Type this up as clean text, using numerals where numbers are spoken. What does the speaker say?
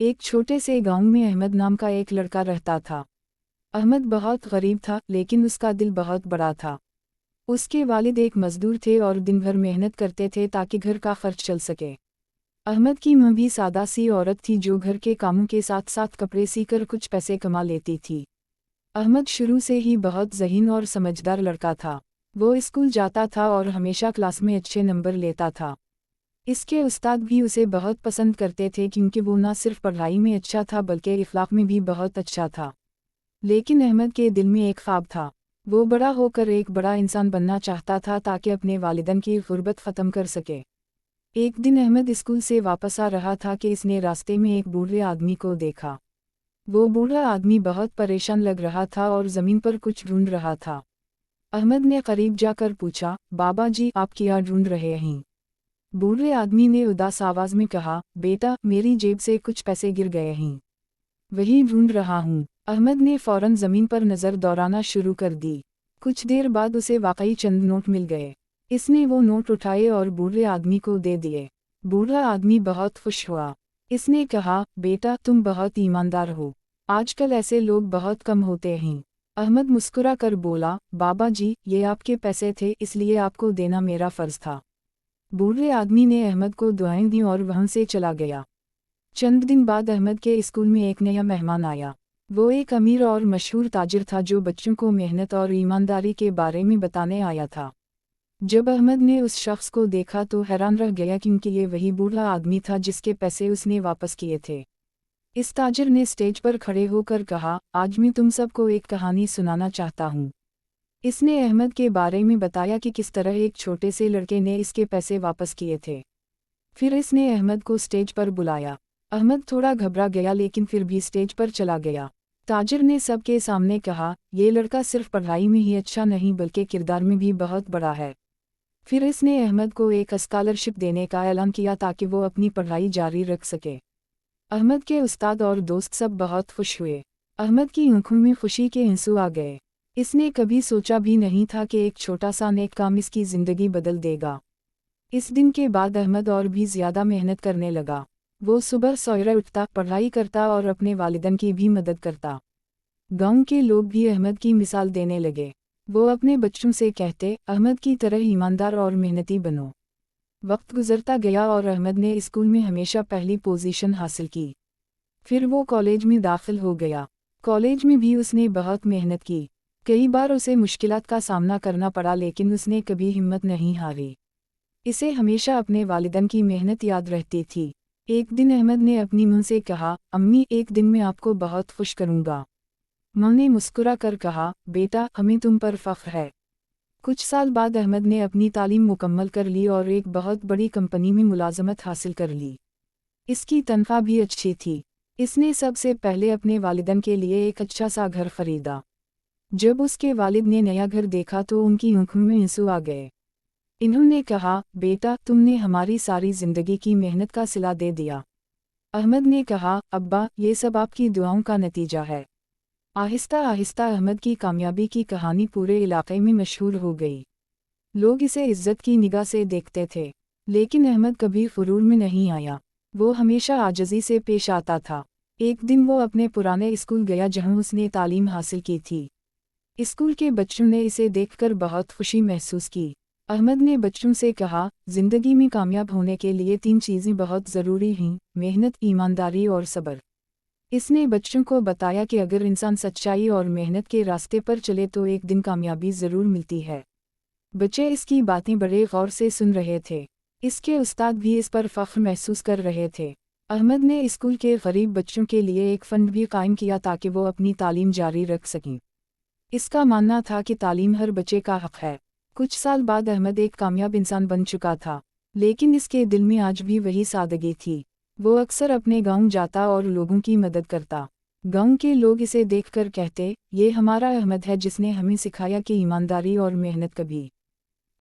ایک چھوٹے سے گاؤں میں احمد نام کا ایک لڑکا رہتا تھا۔ احمد بہت غریب تھا لیکن اس کا دل بہت بڑا تھا۔ اس کے والد ایک مزدور تھے اور دن بھر محنت کرتے تھے تاکہ گھر کا خرچ چل سکے۔ احمد کی ماں بھی سادہ سی عورت تھی جو گھر کے کاموں کے ساتھ ساتھ کپڑے سی کر کچھ پیسے کما لیتی تھی۔ احمد شروع سے ہی بہت ذہین اور سمجھدار لڑکا تھا۔ وہ اسکول جاتا تھا اور ہمیشہ کلاس میں اچھے نمبر لیتا تھا۔ اس کے استاد بھی اسے بہت پسند کرتے تھے کیونکہ وہ نہ صرف پڑھائی میں اچھا تھا بلکہ اخلاق میں بھی بہت اچھا تھا۔ لیکن احمد کے دل میں ایک خواب تھا۔ وہ بڑا ہو کر ایک بڑا انسان بننا چاہتا تھا تاکہ اپنے والدین کی غربت ختم کر سکے۔ ایک دن احمد اسکول سے واپس آ رہا تھا کہ اس نے راستے میں ایک بوڑھے آدمی کو دیکھا۔ وہ بوڑھا آدمی بہت پریشان لگ رہا تھا اور زمین پر کچھ ڈھونڈ رہا تھا۔ احمد نے قریب جا کر پوچھا، بابا جی آپ کیا ڈھونڈ رہے ہیں؟ بوڑھے آدمی نے اداس آواز میں کہا، بیٹا میری جیب سے کچھ پیسے گر گئے ہیں، وہی ڈھونڈ رہا ہوں۔ احمد نے فوراً زمین پر نظر دوڑانا شروع کر دی۔ کچھ دیر بعد اسے واقعی چند نوٹ مل گئے۔ اس نے وہ نوٹ اٹھائے اور بوڑھے آدمی کو دے دیے۔ بوڑھا آدمی بہت خوش ہوا۔ اس نے کہا، بیٹا تم بہت ایماندار ہو، آج کل ایسے لوگ بہت کم ہوتے ہیں۔ احمد مسکرا کر بولا، بابا جی یہ آپ کے پیسے تھے اس لیے آپ کو دینا میرا فرض تھا۔ بوڑھے آدمی نے احمد کو دعائیں دیں اور وہاں سے چلا گیا۔ چند دن بعد احمد کے اسکول میں ایک نیا مہمان آیا۔ وہ ایک امیر اور مشہور تاجر تھا جو بچوں کو محنت اور ایمانداری کے بارے میں بتانے آیا تھا۔ جب احمد نے اس شخص کو دیکھا تو حیران رہ گیا کیونکہ یہ وہی بوڑھا آدمی تھا جس کے پیسے اس نے واپس کیے تھے۔ اس تاجر نے اسٹیج پر کھڑے ہو کر کہا، آج میں تم سب کو ایک کہانی سنانا چاہتا ہوں۔ اس نے احمد کے بارے میں بتایا کہ کس طرح ایک چھوٹے سے لڑکے نے اس کے پیسے واپس کیے تھے۔ پھر اس نے احمد کو اسٹیج پر بلایا۔ احمد تھوڑا گھبرا گیا لیکن پھر بھی اسٹیج پر چلا گیا۔ تاجر نے سب کے سامنے کہا، یہ لڑکا صرف پڑھائی میں ہی اچھا نہیں بلکہ کردار میں بھی بہت بڑا ہے۔ پھر اس نے احمد کو ایک اسکالرشپ دینے کا اعلان کیا تاکہ وہ اپنی پڑھائی جاری رکھ سکے۔ احمد کے استاد اور دوست سب بہت خوش ہوئے۔ احمد کی آنکھوں میں خوشی کے آنسو آ گئے۔ اس نے کبھی سوچا بھی نہیں تھا کہ ایک چھوٹا سا نیک کام اس کی زندگی بدل دے گا۔ اس دن کے بعد احمد اور بھی زیادہ محنت کرنے لگا۔ وہ صبح سویرے اٹھتا، پڑھائی کرتا اور اپنے والدین کی بھی مدد کرتا۔ گاؤں کے لوگ بھی احمد کی مثال دینے لگے۔ وہ اپنے بچوں سے کہتے، احمد کی طرح ایماندار اور محنتی بنو۔ وقت گزرتا گیا اور احمد نے اسکول میں ہمیشہ پہلی پوزیشن حاصل کی۔ پھر وہ کالج میں داخل ہو گیا۔ کالج میں بھی اس نے بہت محنت کی۔ کئی بار اسے مشکلات کا سامنا کرنا پڑا لیکن اس نے کبھی ہمت نہیں ہاری۔ اسے ہمیشہ اپنے والدین کی محنت یاد رہتی تھی۔ ایک دن احمد نے اپنی ماں سے کہا، امی ایک دن میں آپ کو بہت خوش کروں گا۔ ماں نے مسکرا کر کہا، بیٹا ہمیں تم پر فخر ہے۔ کچھ سال بعد احمد نے اپنی تعلیم مکمل کر لی اور ایک بہت بڑی کمپنی میں ملازمت حاصل کر لی۔ اس کی تنخواہ بھی اچھی تھی۔ اس نے سب سے پہلے اپنے والدین کے لیے ایک اچھا سا گھر خریدا۔ جب اس کے والد نے نیا گھر دیکھا تو ان کی آنکھوں میں آنسو آ گئے۔ انہوں نے کہا، بیٹا تم نے ہماری ساری زندگی کی محنت کا صلہ دے دیا۔ احمد نے کہا، ابا یہ سب آپ کی دعاؤں کا نتیجہ ہے۔ آہستہ آہستہ احمد کی کامیابی کی کہانی پورے علاقے میں مشہور ہو گئی۔ لوگ اسے عزت کی نگاہ سے دیکھتے تھے۔ لیکن احمد کبھی غرور میں نہیں آیا۔ وہ ہمیشہ عاجزی سے پیش آتا تھا۔ ایک دن وہ اپنے پرانے اسکول گیا جہاں اس نے تعلیم حاصل کی تھی۔ اسکول کے بچوں نے اسے دیکھ کر بہت خوشی محسوس کی۔ احمد نے بچوں سے کہا، زندگی میں کامیاب ہونے کے لیے 3 چیزیں بہت ضروری ہیں، محنت، ایمانداری اور صبر۔ اس نے بچوں کو بتایا کہ اگر انسان سچائی اور محنت کے راستے پر چلے تو ایک دن کامیابی ضرور ملتی ہے۔ بچے اس کی باتیں بڑے غور سے سن رہے تھے۔ اس کے استاد بھی اس پر فخر محسوس کر رہے تھے۔ احمد نے اسکول کے غریب بچوں کے لیے ایک فنڈ بھی قائم کیا تاکہ وہ اپنی تعلیم جاری رکھ سکیں۔ اس کا ماننا تھا کہ تعلیم ہر بچے کا حق ہے۔ کچھ سال بعد احمد ایک کامیاب انسان بن چکا تھا، لیکن اس کے دل میں آج بھی وہی سادگی تھی۔ وہ اکثر اپنے گاؤں جاتا اور لوگوں کی مدد کرتا۔ گاؤں کے لوگ اسے دیکھ کر کہتے، یہ ہمارا احمد ہے جس نے ہمیں سکھایا کہ ایمانداری اور محنت کبھی